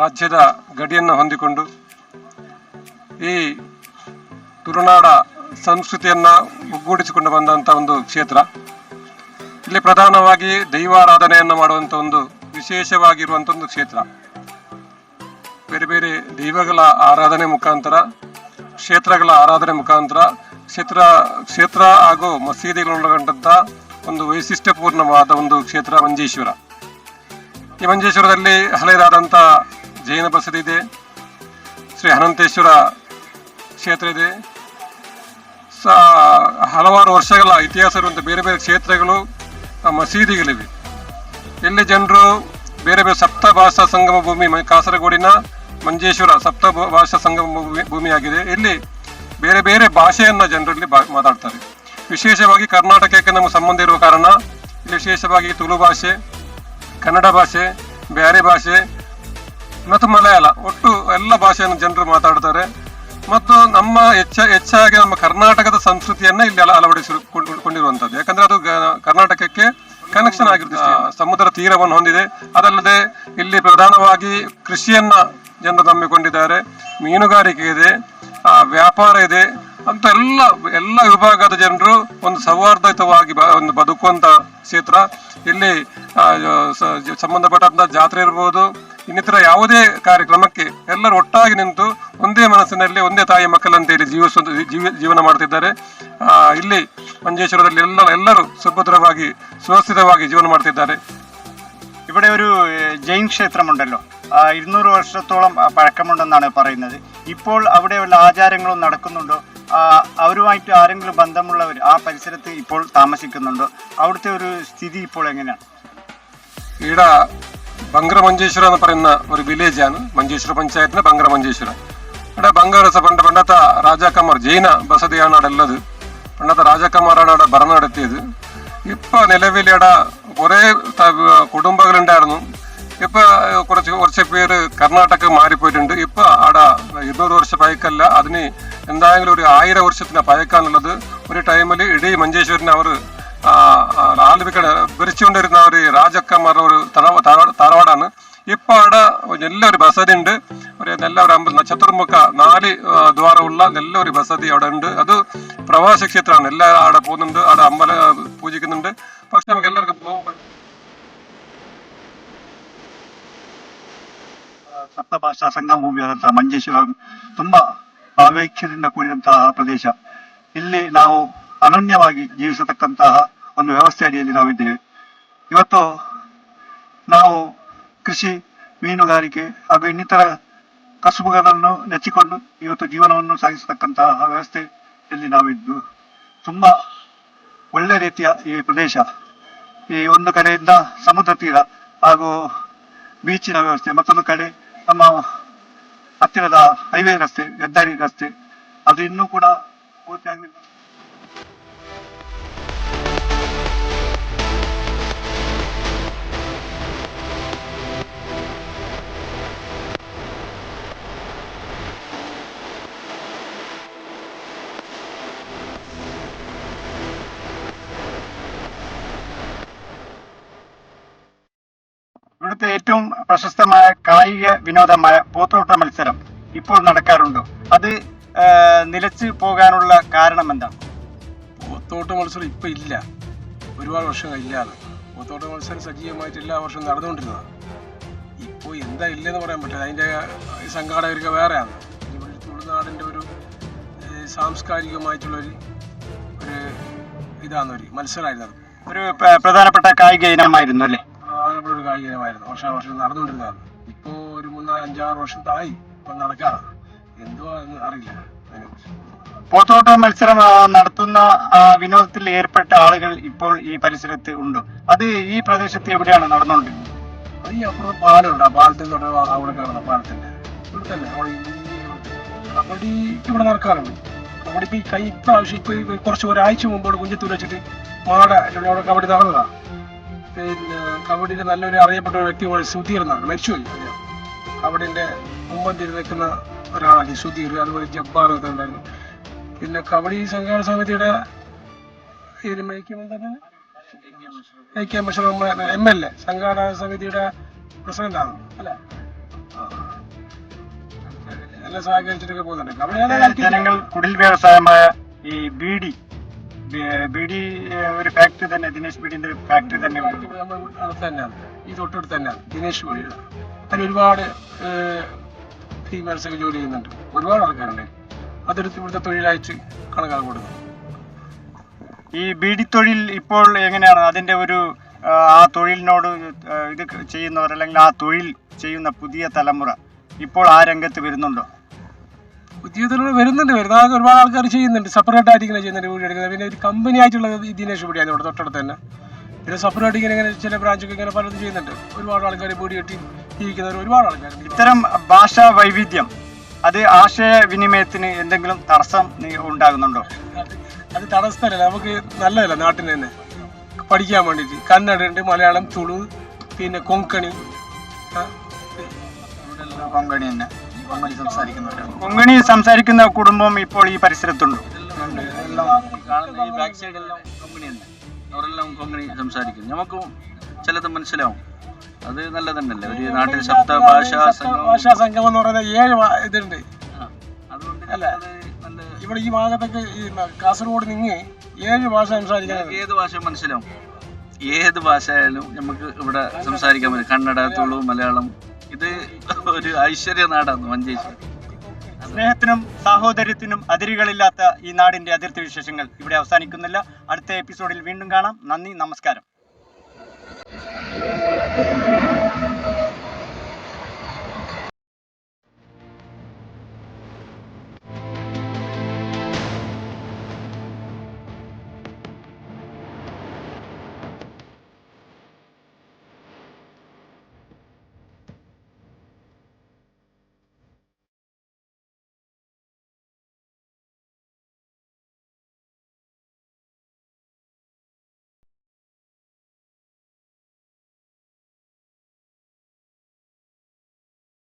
ರಾಜ್ಯದ ಗಡಿಯನ್ನು ಹೊಂದಿಕೊಂಡು ಈ ತುಳುನಾಡ ಸಂಸ್ಕೃತಿಯನ್ನು ಒಗ್ಗೂಡಿಸಿಕೊಂಡು ಬಂದಂಥ ಒಂದು ಕ್ಷೇತ್ರ. ಇಲ್ಲಿ ಪ್ರಧಾನವಾಗಿ ದೈವಾರಾಧನೆಯನ್ನು ಮಾಡುವಂಥ ಒಂದು ವಿಶೇಷವಾಗಿರುವಂಥ ಒಂದು ಕ್ಷೇತ್ರ. ಬೇರೆ ಬೇರೆ ದೈವಗಳ ಆರಾಧನೆ ಮುಖಾಂತರ, ಕ್ಷೇತ್ರಗಳ ಆರಾಧನೆ ಮುಖಾಂತರ ಕ್ಷೇತ್ರ ಹಾಗೂ ಮಸೀದಿಗಳನ್ನೊಳಗೊಂಡಂಥ ಒಂದು ವೈಶಿಷ್ಟ್ಯಪೂರ್ಣವಾದ ಒಂದು ಕ್ಷೇತ್ರ ಮಂಜೇಶ್ವರ. ಈ ಮಂಜೇಶ್ವರದಲ್ಲಿ ಹಳೆಯದಾದಂಥ ಜೈನ ಬಸದಿ ಇದೆ, ಶ್ರೀ ಅನಂತೇಶ್ವರ ಕ್ಷೇತ್ರ ಇದೆ, ಹಲವಾರು ವರ್ಷಗಳ ಇತಿಹಾಸ ಇರುವಂಥ ಬೇರೆ ಬೇರೆ ಕ್ಷೇತ್ರಗಳು, ಮಸೀದಿಗಳಿವೆ. ಇಲ್ಲಿ ಜನರು ಬೇರೆ ಬೇರೆ ಸಪ್ತ ಭಾಷಾ ಸಂಗಮ ಭೂಮಿ, ಕಾಸರಗೋಡಿನ ಮಂಜೇಶ್ವರ ಸಪ್ತ ಭಾಷಾ ಸಂಗಮ ಭೂಮಿಯಾಗಿದೆ. ಇಲ್ಲಿ ಬೇರೆ ಬೇರೆ ಭಾಷೆಯನ್ನು ಜನರಲ್ಲಿ ಮಾತಾಡ್ತಾರೆ. ವಿಶೇಷವಾಗಿ ಕರ್ನಾಟಕಕ್ಕೆ ನಮಗೆ ಸಂಬಂಧ ಇರುವ ಕಾರಣ ಇಲ್ಲಿ ವಿಶೇಷವಾಗಿ ತುಳು ಭಾಷೆ, ಕನ್ನಡ ಭಾಷೆ, ಬ್ಯಾರಿ ಭಾಷೆ ಮತ್ತು ಮಲಯಾಳ, ಒಟ್ಟು ಎಲ್ಲ ಭಾಷೆಯನ್ನು ಜನರು ಮಾತಾಡ್ತಾರೆ. ಮತ್ತು ನಮ್ಮ ಹೆಚ್ಚಾಗಿ ನಮ್ಮ ಕರ್ನಾಟಕದ ಸಂಸ್ಕೃತಿಯನ್ನು ಇಲ್ಲಿ ಅಳವಡಿಸಿಕೊಂಡಿರುವಂಥದ್ದು. ಯಾಕಂದರೆ ಅದು ಕರ್ನಾಟಕಕ್ಕೆ ಕನೆಕ್ಷನ್ ಆಗಿರುತ್ತೆ, ಸಮುದ್ರ ತೀರವನ್ನು ಹೊಂದಿದೆ. ಅದಲ್ಲದೆ ಇಲ್ಲಿ ಪ್ರಧಾನವಾಗಿ ಕೃಷಿಯನ್ನು ಜನರು ನಂಬಿಕೊಂಡಿದ್ದಾರೆ, ಮೀನುಗಾರಿಕೆ ಇದೆ, ವ್ಯಾಪಾರ ಇದೆ ಅಂತ ಎಲ್ಲ ವಿಭಾಗದ ಜನರು ಒಂದು ಸೌಹಾರ್ದಯುತವಾಗಿ ಒಂದು ಬದುಕುವಂಥ ಕ್ಷೇತ್ರ. ಇಲ್ಲಿ ಸಂಬಂಧಪಟ್ಟಂಥ ಜಾತ್ರೆ ಇರ್ಬೋದು, ಇನ್ನಿತರ ಯಾವುದೇ ಕಾರ್ಯಕ್ರಮಕ್ಕೆ ಎಲ್ಲರೂ ಒಟ್ಟಾಗಿ ನಿಂತು ಒಂದೇ ಮನಸ್ಸಿನಲ್ಲಿ ಒಂದೇ ತಾಯಿ ಮಕ್ಕಳಂತೇಳಿ ಜೀವನ ಮಾಡ್ತಿದ್ದಾರೆ. ಇಲ್ಲಿ ಮಂಜೇಶ್ವರದಲ್ಲಿ ಎಲ್ಲರೂ സുഭദ്രವಾಗಿ സുരക്ഷിതವಾಗಿ ജീവനം നടത്തിയിದ್ದಾರೆ. ഇവിടെ ഒരു ജൈൻ ക്ഷേത്രമുണ്ടല്ലോ, 200 വർഷത്തോളം പഴക്കമുണ്ടെന്നാണ് പറയുന്നത്. ഇപ്പോൾ അവിടെ വല്ല ആചാരങ്ങളും നടക്കുന്നുണ്ടോ? അവരുമായിട്ട് ആരെങ്കിലും ബന്ധമുള്ളവർ ആ പരിസരത്ത് ഇപ്പോൾ താമസിക്കുന്നുണ്ടോ? അവിടുത്തെ ഒരു സ്ഥിതി ഇപ്പോൾ എങ്ങനെയാണ്? ഇവിടെ ബംഗ്ര മഞ്ചേശ്വര എന്ന് പറയുന്ന ഒരു വില്ലേജാണ്. മഞ്ചേശ്വര പഞ്ചായത്തിന് ബംഗ്ര മഞ്ചേശ്വര. ഇവിടെ ബംഗാരസ പണ്ടത്തെ രാജാക്കന്മാർ, ജൈന ബസതിയാണ് അവിടെ ഉള്ളത്. പണ്ടത്തെ രാജാക്കന്മാരാണ് അവിടെ ഭരണം നടത്തിയത്. ഇപ്പം നിലവിൽ ഇവിടെ കുറേ കുടുംബങ്ങളുണ്ടായിരുന്നു. ഇപ്പം കുറച്ച് പേര് കർണാടക മാറിപ്പോയിട്ടുണ്ട്. ഇപ്പം അവിടെ 200 വർഷ പഴക്കല്ല, അതിന് എന്തായാലും ഒരു 1000 വർഷത്തിന് പഴക്കാന്നുള്ളത്. ഒരു ടൈമിൽ ഇടീ മഞ്ചേശ്വരനെ അവർ ഭരിച്ചുകൊണ്ടിരുന്ന ഒരു രാജാക്കന്മാരുടെ ഒരു തറവാടാണ്. ഇപ്പം അവിടെ നല്ലൊരു ബസതി ഉണ്ട്, ഒരു ചതുർമുഖ 4 ദ്വാരമുള്ള നല്ലൊരു ബസതി അവിടെ ഉണ്ട്. അത് പ്രവാസി ക്ഷേത്രമാണ്. എല്ലാവരും അവിടെ പോകുന്നുണ്ട്, അവിടെ അമ്പലം പൂജിക്കുന്നുണ്ട്. പക്ഷെ നമുക്ക് എല്ലാവർക്കും പോകും. ಸಪ್ತಭಾಷಾ ಸಂಗಮ ಭೂಮಿಯಾದಂತಹ ಮಂಜೇಶ್ವರ ತುಂಬಾ ಭಾವೈಕ್ಯದಿಂದ ಕೂಡಿದಂತಹ ಪ್ರದೇಶ. ಇಲ್ಲಿ ನಾವು ಅನನ್ಯವಾಗಿ ಜೀವಿಸತಕ್ಕಂತಹ ಒಂದು ವ್ಯವಸ್ಥೆ ಅಡಿಯಲ್ಲಿ ನಾವಿದ್ದೇವೆ. ಇವತ್ತು ನಾವು ಕೃಷಿ, ಮೀನುಗಾರಿಕೆ ಹಾಗೂ ಇನ್ನಿತರ ಕಸುಬುಗಳನ್ನು ನೆಚ್ಚಿಕೊಂಡು ಇವತ್ತು ಜೀವನವನ್ನು ಸಾಗಿಸತಕ್ಕಂತಹ ವ್ಯವಸ್ಥೆಯಲ್ಲಿ ನಾವಿದ್ದು ತುಂಬಾ ಒಳ್ಳೆ ರೀತಿಯ ಈ ಪ್ರದೇಶ. ಈ ಒಂದು ಕಡೆಯಿಂದ ಸಮುದ್ರ ತೀರ ಹಾಗೂ ಬೀಚಿನ ವ್ಯವಸ್ಥೆ, ಮತ್ತೊಂದು ಕಡೆ ನಮ್ಮ ಹತ್ತಿರದ ಹೈವೇ ರಸ್ತೆ, ಹೆದ್ದಾರಿ ರಸ್ತೆ, ಅದು ಇನ್ನೂ ಕೂಡ ಪೂರ್ತಿ ಆಗಲಿಲ್ಲ. ഇവിടുത്തെ ഏറ്റവും പ്രശസ്തമായ കായിക വിനോദമായ പോത്തോട്ട മത്സരം ഇപ്പോൾ നടക്കാറുണ്ടോ? അത് നിലച്ചു പോകാനുള്ള കാരണം എന്താണ്? പോത്തോട്ട മത്സരം ഇപ്പം ഇല്ല, ഒരുപാട് വർഷം ഇല്ലാതെ. പോത്തോട്ട മത്സരം സജീവമായിട്ട് എല്ലാ വർഷവും നടന്നുകൊണ്ടിരുന്നതാണ്. ഇപ്പോൾ എന്താ ഇല്ലെന്ന് പറയാൻ പറ്റില്ല. അതിൻ്റെ സംഘാടകർക്ക് വേറെയാണ്. ഇവിടെ തുളുനാടിൻ്റെ ഒരു സാംസ്കാരികമായിട്ടുള്ളൊരു ഇതാണെന്നൊരു മത്സരമായിരുന്നത്. ഒരു പ്രധാനപ്പെട്ട കായിക ഇനമായിരുന്നു അല്ലേ? ഒരു കായിക ഇനമായിരുന്നു, വർഷം നടന്നുകൊണ്ടിരുന്നതാണ്. ഇപ്പോൾ ഒരു 3-5-6 വർഷത്തായി ഇപ്പം നടക്കാറ്. എന്തുവാ എന്ന് അറിയില്ല. പോത്തോട്ട മത്സരം നടത്തുന്ന വിനോദത്തിൽ ഏർപ്പെട്ട ആളുകൾ ഇപ്പോൾ ഈ പരിസരത്ത് ഉണ്ടോ? അത് ഈ പ്രദേശത്ത് എവിടെയാണ് നടന്നുകൊണ്ടിരുന്നത്? അത് ഈ അപ്പുറത്ത് പാലമുണ്ട്, ആ പാലത്തിൽ അവിടെ കാണുന്ന പാലത്തിന്റെ ഇവിടെ തന്നെ കബഡിക്ക് ഇവിടെ നടക്കാറുണ്ട്. കബഡി ഇപ്പൊ ഇപ്രാവശ്യം ഇപ്പൊ കുറച്ച് ഒരാഴ്ച മുമ്പോട് കുഞ്ചത്തൂർ വെച്ചിട്ട് അവിടെ കബഡി നടന്നതാണ്. പിന്നെ കബഡിയുടെ നല്ലൊരു അറിയപ്പെട്ട ഒരു വ്യക്തി സുധീർ എന്നാണ്, മരിച്ചുപോയി. കബഡിന്റെ മുമ്പന്തിൽ നിൽക്കുന്ന ഒരാളാണ് സുധീർ. അതുപോലെ ജബ്ബാർ ഒക്കെ ഉണ്ടായിരുന്നു. പിന്നെ കബഡി സംഘാടന സമിതിയുടെ MLA സംഘാടന സമിതിയുടെ പ്രസിഡന്റാണ് അല്ലെ? എല്ലാം സഹകരിച്ചിട്ടൊക്കെ പോകുന്നുണ്ട്. അവിടെ ജനങ്ങൾ കുടിൽ വ്യവസായമായ ഈ ബീഡി ഒരു ഫാക്ടറി തന്നെ, ദിനേശ് ബീഡിന്റെ ഒരു ഫാക്ടറി തന്നെ തന്നെയാണ്, ഈ തൊട്ടടുത്ത് തന്നെയാണ് ദിനേശ് ബീഡി. അതിൽ ഒരുപാട് ഫീമെയിൽസ് ഒക്കെ ജോലി ചെയ്യുന്നുണ്ട്, ഒരുപാട് ആൾക്കാരുണ്ട്. അതെടുത്ത് ഇവിടുത്തെ തൊഴിലായിട്ട് കണക്കാക്കപ്പെടുന്നു. ഈ ബീഡി തൊഴിൽ ഇപ്പോൾ എങ്ങനെയാണ് അതിന്റെ ഒരു ആ തൊഴിലിനോട് ഇത് ചെയ്യുന്നവർ അല്ലെങ്കിൽ ആ തൊഴിൽ ചെയ്യുന്ന പുതിയ തലമുറ ഇപ്പോൾ ആ രംഗത്ത് വരുന്നുണ്ടോ? പുതിയ തലമുറ വരുന്നുണ്ട്, ഒരുപാട് ആൾക്കാർ ചെയ്യുന്നുണ്ട്, സെപ്പറേറ്റ് ആയിട്ട് ഇങ്ങനെ ചെയ്യുന്നുണ്ട്, വീഡിയോ എടുക്കുന്നത്. പിന്നെ ഒരു കമ്പനി ആയിട്ടുള്ളത് ദിനേശ് ബീഡിയാണ് ഇവിടെ തൊട്ടടുത്ത് തന്നെ. പിന്നെ സെപ്പറേറ്റ് ഇങ്ങനെ ചില ബ്രാഞ്ചൊക്കെ ഇങ്ങനെ പലതും ചെയ്യുന്നുണ്ട്. ഒരുപാട് ആൾക്കാർ ബീഡി കെട്ടി ജീവിക്കുന്നവർ ഒരുപാട് ആൾക്കാർ. ഇത്തരം ഭാഷാ വൈവിധ്യം അത് ആശയവിനിമയത്തിന് എന്തെങ്കിലും തടസ്സം ഉണ്ടാകുന്നുണ്ടോ? അത് തടസ്സമല്ല, നമുക്ക് നല്ലതല്ല. നാട്ടിൽ തന്നെ പഠിക്കാൻ വേണ്ടിയിട്ട് കന്നഡ ഉണ്ട്, മലയാളം, തുളു, പിന്നെ കൊങ്കണി. കൊങ്കണി തന്നെ, കൊങ്കണി സംസാരിക്കുന്ന കുടുംബം ഇപ്പോൾ ഈ പരിസരത്തുണ്ടോ? ഈ ബാക്ക് സൈഡെല്ലാം കൊങ്കണി തന്നെ, അവരെല്ലാം കൊങ്കണി സംസാരിക്കും. നമുക്കും ചിലത് മനസ്സിലാവും. അത് നല്ല തന്നെയല്ലേ ഒരു നാട്ടിൽ ശബ്ദ ഭാഷാ സംഗമം എന്ന് പറയുന്നത് 7 ഇതുണ്ട്. അതുകൊണ്ട് അല്ല, ഇവിടെ ഈ ഭാഗത്തൊക്കെ ഈ കാസർഗോഡ് നിന്ന് 7 ഭാഷ സംസാരിക്കാൻ. ഏത് ഭാഷ മനസ്സിലാവും, ഏത് ഭാഷ ആയാലും നമുക്ക് ഇവിടെ സംസാരിക്കാൻ പറ്റും. കന്നഡ, തുളു, മലയാളം. ഇത് ഒരു ഐശ്വര്യ നാടാണ് മഞ്ചേശ്വരം. സ്നേഹത്തിനും സാഹോദര്യത്തിനും അതിരുകളില്ലാത്ത ഈ നാടിന്റെ അതിർത്തി വിശേഷങ്ങൾ ഇവിടെ അവസാനിക്കുന്നില്ല. അടുത്ത എപ്പിസോഡിൽ വീണ്ടും കാണാം. നന്ദി, നമസ്കാരം.